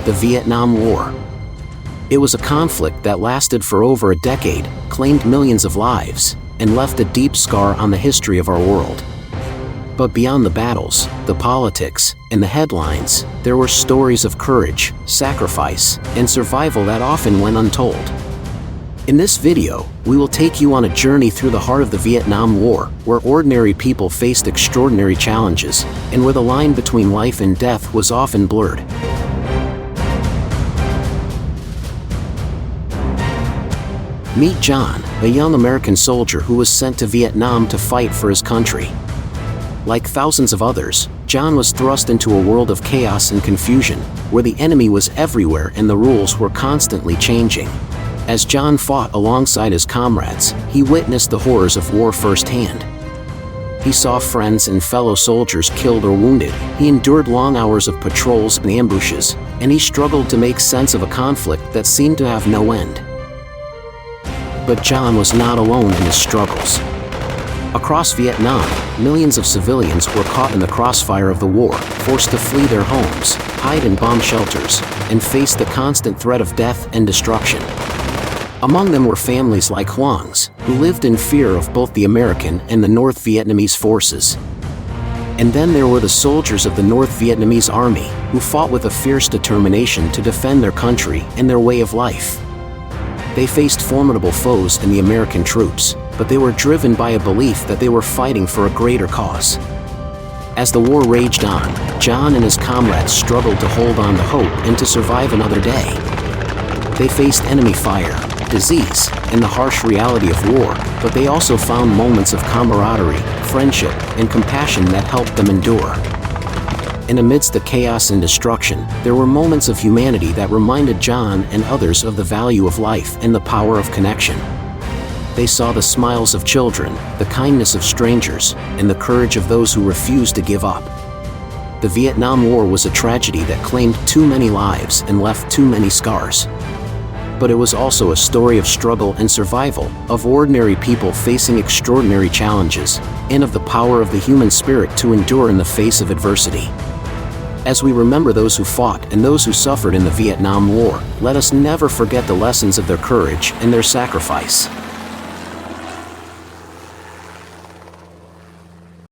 the Vietnam War. It was a conflict that lasted for over a decade, claimed millions of lives, and left a deep scar on the history of our world. But beyond the battles, the politics, and the headlines, there were stories of courage, sacrifice, and survival that often went untold. In this video, we will take you on a journey through the heart of the Vietnam War, where ordinary people faced extraordinary challenges, and where the line between life and death was often blurred. Meet John, a young American soldier who was sent to Vietnam to fight for his country. Like thousands of others, John was thrust into a world of chaos and confusion, where the enemy was everywhere and the rules were constantly changing. As John fought alongside his comrades, he witnessed the horrors of war firsthand. He saw friends and fellow soldiers killed or wounded, he endured long hours of patrols and ambushes, and he struggled to make sense of a conflict that seemed to have no end. But John was not alone in his struggles. Across Vietnam, millions of civilians were caught in the crossfire of the war, forced to flee their homes, hide in bomb shelters, and face the constant threat of death and destruction. Among them were families like Hoang's, who lived in fear of both the American and the North Vietnamese forces. And then there were the soldiers of the North Vietnamese army, who fought with a fierce determination to defend their country and their way of life. They faced formidable foes in the American troops, but they were driven by a belief that they were fighting for a greater cause. As the war raged on, John and his comrades struggled to hold on to hope and to survive another day. They faced enemy fire, disease, and the harsh reality of war, but they also found moments of camaraderie, friendship, and compassion that helped them endure. And amidst the chaos and destruction, there were moments of humanity that reminded John and others of the value of life and the power of connection. They saw the smiles of children, the kindness of strangers, and the courage of those who refused to give up. The Vietnam War was a tragedy that claimed too many lives and left too many scars. But it was also a story of struggle and survival, of ordinary people facing extraordinary challenges, and of the power of the human spirit to endure in the face of adversity. As we remember those who fought and those who suffered in the Vietnam War, let us never forget the lessons of their courage and their sacrifice.